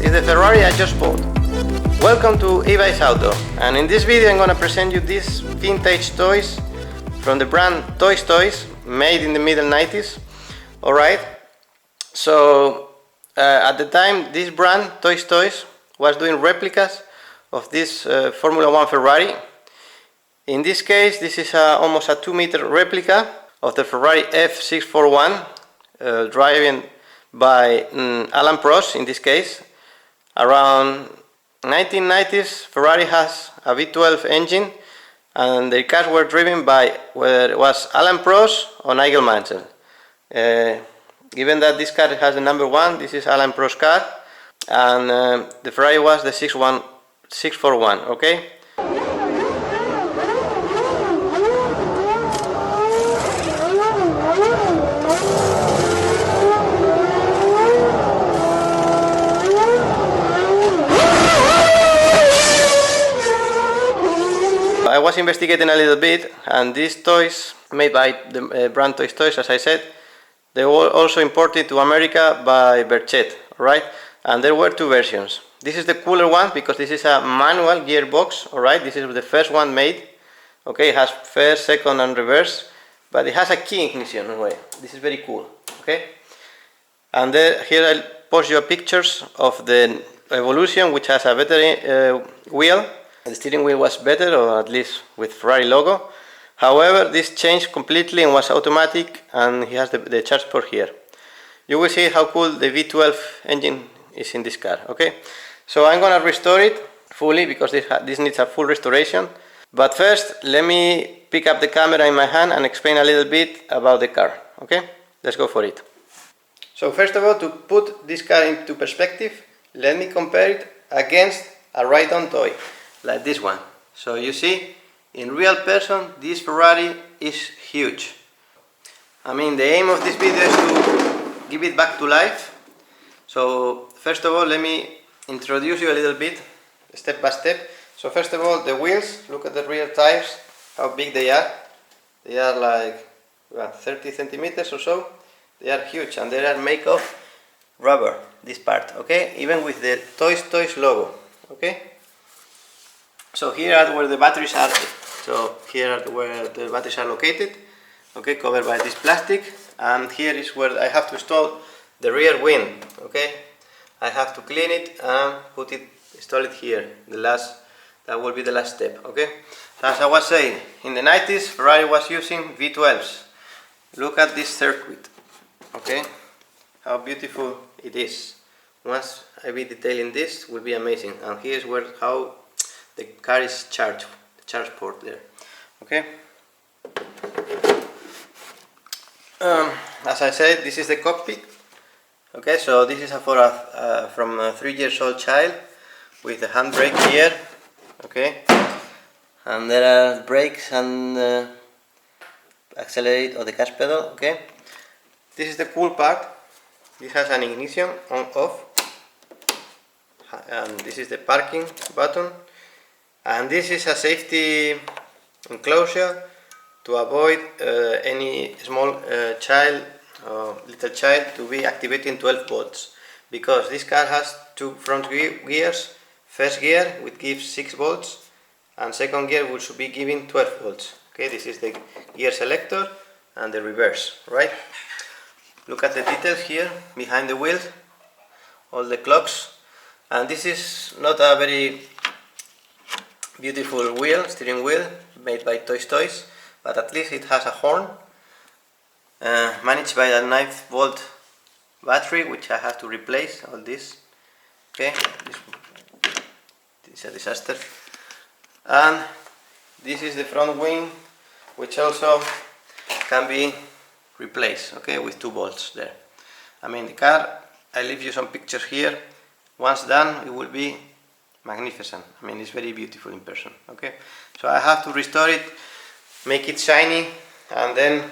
is the Ferrari I just bought. Welcome to Ebay's Auto, and in this video I'm gonna present you these vintage toys from the brand Toys, made in the middle 90s. Alright, so at the time this brand Toys was doing replicas of this Formula 1 Ferrari. In this case, this is almost a 2-meter replica of the Ferrari F641, driven by Alain Prost in this case. Around 1990s, Ferrari has a V12 engine, and the cars were driven by whether it was Alain Prost or Nigel Mansell. Given that this car has the number 1, this is Alain Prost's car, and the Ferrari was the 641, okay? I was investigating a little bit, and these toys made by the brand Toys, as I said, they were also imported to America by Berchet, right? And there were 2 versions. This is the cooler one because this is a manual gearbox, alright? This is the first one made. Okay, it has first, second and reverse, but it has a key ignition anyway. This is very cool, okay? And here I'll post you pictures of the Evolution, which has a better wheel. The steering wheel was better, or at least with Ferrari logo. However, this changed completely and was automatic, and he has the charge port here. You will see how cool the V12 engine is in this car, okay? So I'm gonna restore it fully because this needs a full restoration. But first, let me pick up the camera in my hand and explain a little bit about the car, okay? Let's go for it. So first of all, to put this car into perspective, let me compare it against a ride-on toy, like this one. So you see, in real person, this Ferrari is huge. I mean, the aim of this video is to give it back to life. So first of all, let me introduce you a little bit, step by step. So first of all, the wheels, look at the rear tires, how big they are. They are like 30 centimeters or so. They are huge, and they are made of rubber, this part, okay? Even with the Toys logo, okay? So here are where the batteries are. So here are where the batteries are located, okay, covered by this plastic. And here is where I have to install the rear wing, okay. I have to clean it and install it here. That will be the last step, okay. So as I was saying, in the 90s, Ferrari was using V12s. Look at this circuit, okay. How beautiful it is. Once I be detailing this, it will be amazing. And here's how the car is charged, the charge port there, okay? As I said, this is the cockpit, okay? So this is from a 3-year-old child with the handbrake here, okay? And there are brakes and accelerate or the gas pedal, okay? This is the cool part. This has an ignition on/off, and this is the parking button. And this is a safety enclosure to avoid any small little child to be activating 12 volts, because this car has 2 front gears. First gear which gives 6 volts, and second gear which should be giving 12 volts. Okay, this is the gear selector and the reverse, right? Look at the details here behind the wheel, all the clocks, and this is not a very beautiful steering wheel made by Toys, but at least it has a horn managed by a 9-volt battery, which I have to replace. All this, okay, this is a disaster. And this is the front wing, which also can be replaced, okay, with 2 bolts there. I mean, the car, I leave you some pictures here. Once done, it will be magnificent. I mean, it's very beautiful in person, okay? So I have to restore it, make it shiny, and then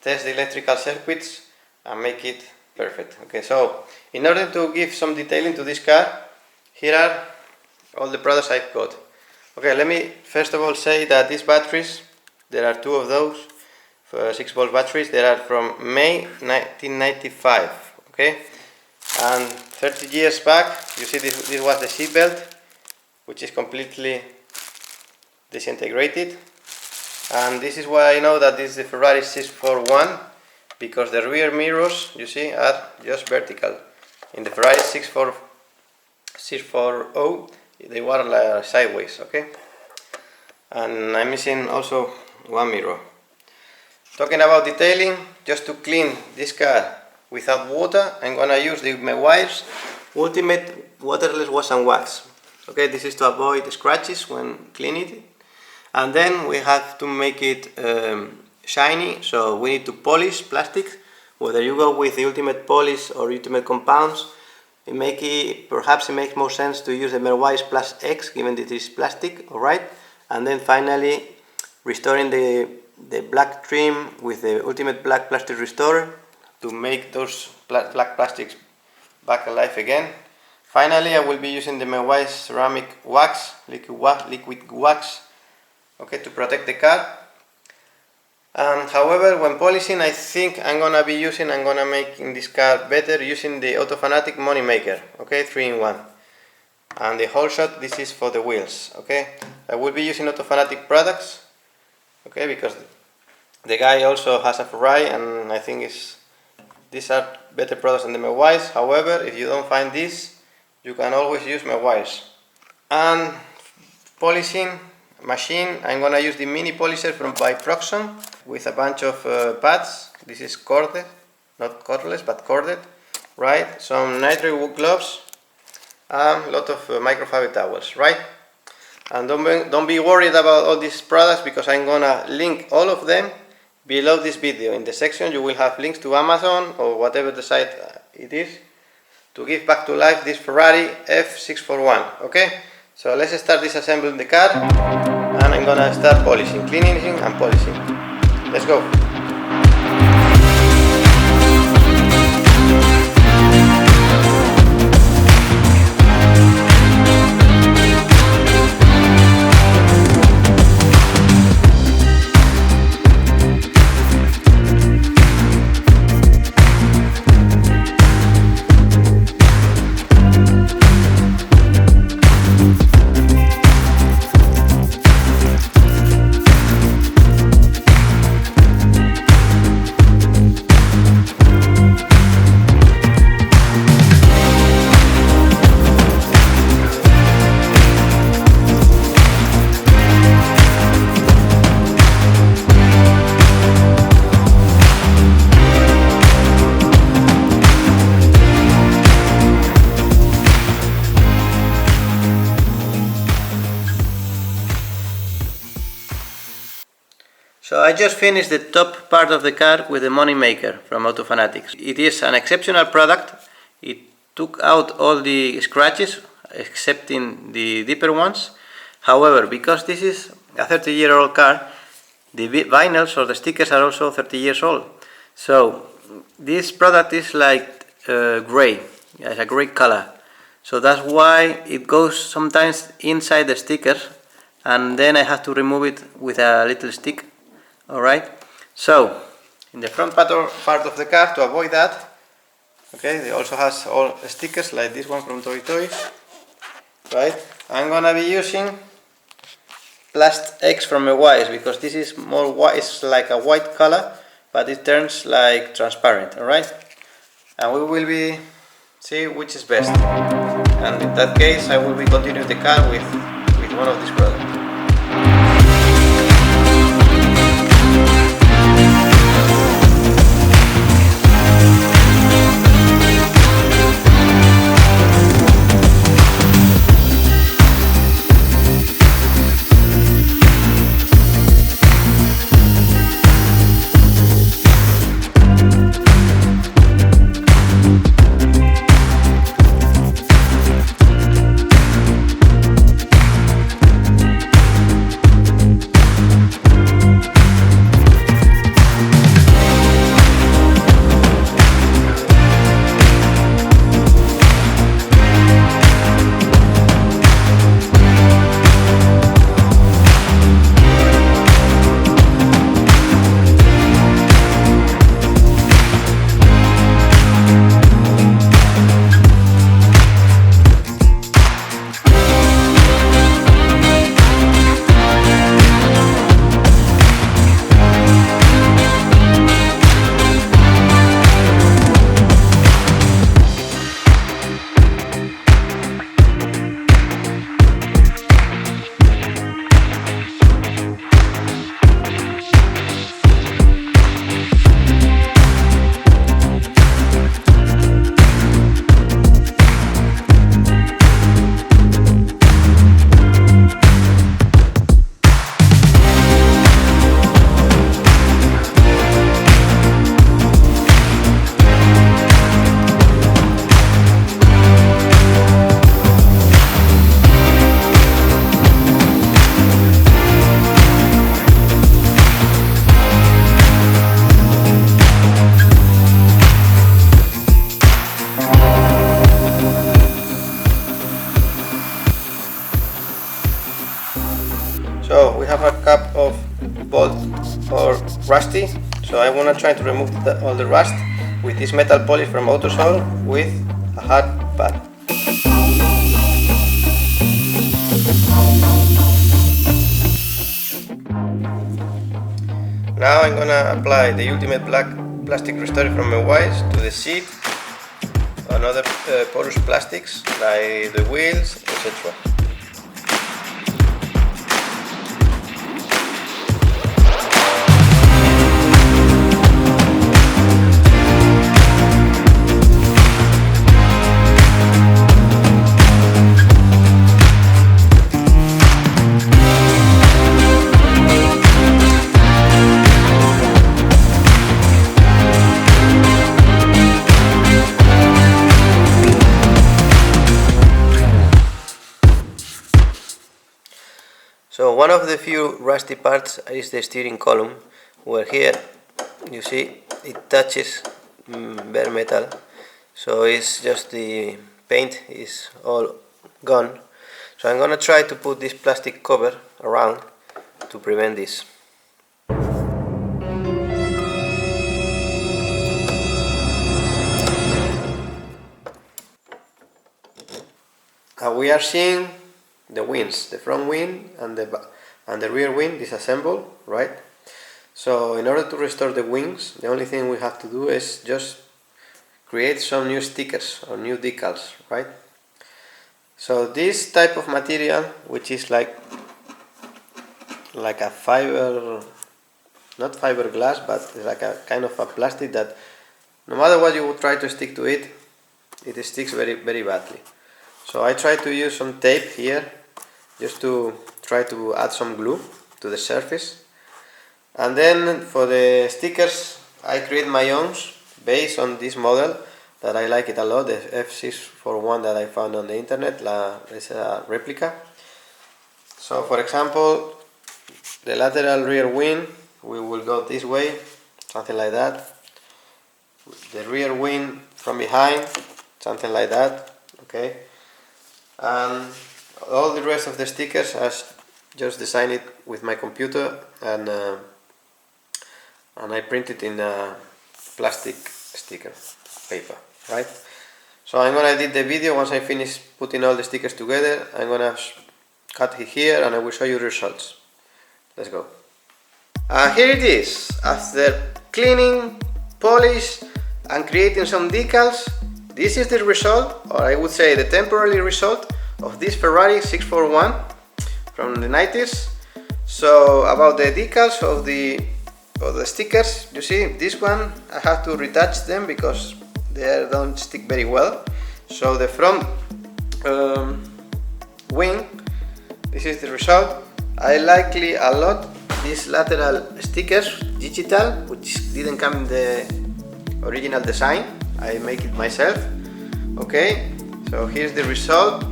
test the electrical circuits and make it perfect, okay? So in order to give some detailing to this car, here are all the products I've got. Okay, let me first of all say that these batteries, there are 2 of those, 6-volt batteries. They are from May 1995, okay? And 30 years back, you see this was the seat belt, which is completely disintegrated. And this is why I know that this is the Ferrari 641, because the rear mirrors, you see, are just vertical. In the Ferrari 640, they were like sideways, okay? And I'm missing also one mirror. Talking about detailing, just to clean this car without water, I'm gonna use the MY FIRST Ultimate Waterless Wash and Wax. Okay, this is to avoid scratches when cleaning it. And then we have to make it shiny, so we need to polish plastic. Whether you go with the Ultimate Polish or Ultimate Compounds, perhaps it makes more sense to use the MY FIRST Plus X, given that it is plastic, alright? And then finally, restoring the black trim with the Ultimate Black Plastic Restorer to make those black plastics back alive again. Finally, I will be using the MY FIRST ceramic wax, liquid wax, okay, to protect the car. However, when polishing, I think I'm gonna make this car better using the Autofanatic Money Maker, okay, 3-in-1. And the whole shot, this is for the wheels, okay. I will be using Autofanatic products, okay, because the guy also has a Ferrari, and I think these are better products than the MY FIRST. However, if you don't find this, you can always use MY FIRST. And polishing machine, I'm gonna use the mini polisher by Proxon with a bunch of pads. This is corded, not cordless, but corded, right? Some nitrate wool gloves, and a lot of microfiber towels, right? And don't be worried about all these products, because I'm gonna link all of them below this video. In the section you will have links to Amazon or whatever the site it is, to give back to life this Ferrari F641, okay? So let's start disassembling the car, and I'm gonna start polishing, cleaning and polishing. Let's go. So I just finished the top part of the car with the Money Maker from Autofanatics. It is an exceptional product. It took out all the scratches, excepting the deeper ones. However, because this is a 30-year-old car, the vinyls or the stickers are also 30 years old. So this product is like gray, it's a gray color. So that's why it goes sometimes inside the sticker, and then I have to remove it with a little stick. Alright, so in the front part of the car, to avoid that, okay, it also has all stickers like this one from Toy Toys, right? I'm gonna be using Plast X from MY FIRST, because this is more white, it's like a white color, but it turns like transparent, alright? And we will be see which is best, and in that case I will be continuing the car with one of these products. rusty, so I want to try to remove all the rust with this metal polish from Autosol with a hard pad. Now I'm gonna apply the ultimate black plastic restorer from MY to the seat and other porous plastics like the wheels, etc. So one of the few rusty parts is the steering column, where here you see it touches bare metal, so it's just the paint is all gone. So I'm gonna try to put this plastic cover around to prevent this. We are seeing the wings, the front wing and the rear wing disassembled, right? So in order to restore the wings, the only thing we have to do is just create some new stickers or new decals, right? So this type of material, which is like a fiber, not fiberglass, but it's like a kind of a plastic that no matter what you would try to stick to it, it sticks very, very badly. So I try to use some tape here just to try to add some glue to the surface, and then for the stickers I create my own based on this model that I like it a lot, the F641 that I found on the internet. It's a replica. So for example, the lateral rear wing, we will go this way, something like that. The rear wing from behind, something like that, okay? And all the rest of the stickers I just designed it with my computer, and I print it in a plastic sticker paper, right? So I'm gonna edit the video. Once I finish putting all the stickers together, I'm gonna cut it here and I will show you the results. Let's go. Here it is. After cleaning, polish and creating some decals, this is the result, or I would say the temporary result, of this Ferrari 641 from the 90s. So about the decals of the stickers, you see this one I have to retouch them because they don't stick very well. So the front wing, this is the result. I like a lot these lateral stickers, digital, which didn't come in the original design. I make it myself. Okay, so here's the result.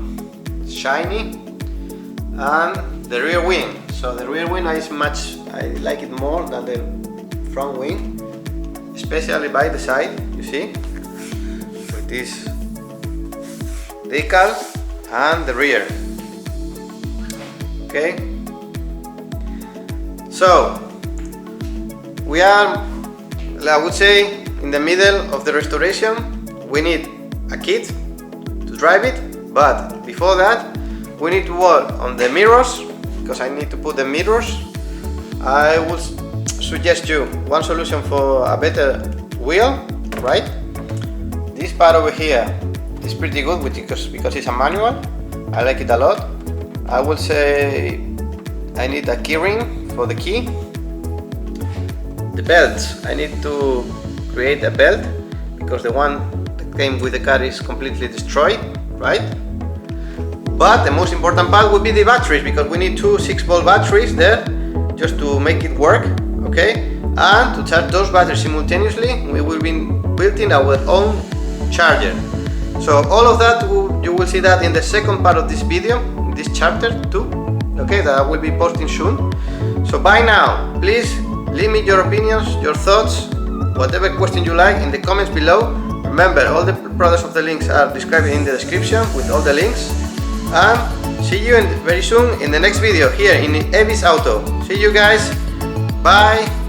It's shiny. And the rear wing. So the rear wing is I like it more than the front wing, especially by the side, you see, with this decal and the rear. Okay, so we are, I would say, in the middle of the restoration. We need a kit to drive it, but before that we need to work on the mirrors, because I need to put the mirrors. I would suggest you one solution for a better wheel, right? This part over here is pretty good because it's a manual. I like it a lot. I would say I need a key ring for the key. The belts, I need to create a belt because the one that came with the car is completely destroyed, right? But the most important part would be the batteries, because we need two 6-volt batteries there just to make it work, okay? And to charge those batteries simultaneously, we will be building our own charger. So all of that, you will see that in the second part of this video, this chapter 2, okay, that I will be posting soon. So by now, please leave me your opinions, your thoughts, whatever question you like in the comments below. Remember, all the products of the links are described in the description with all the links. And see you very soon in the next video here in Evis Auto. See you guys, bye!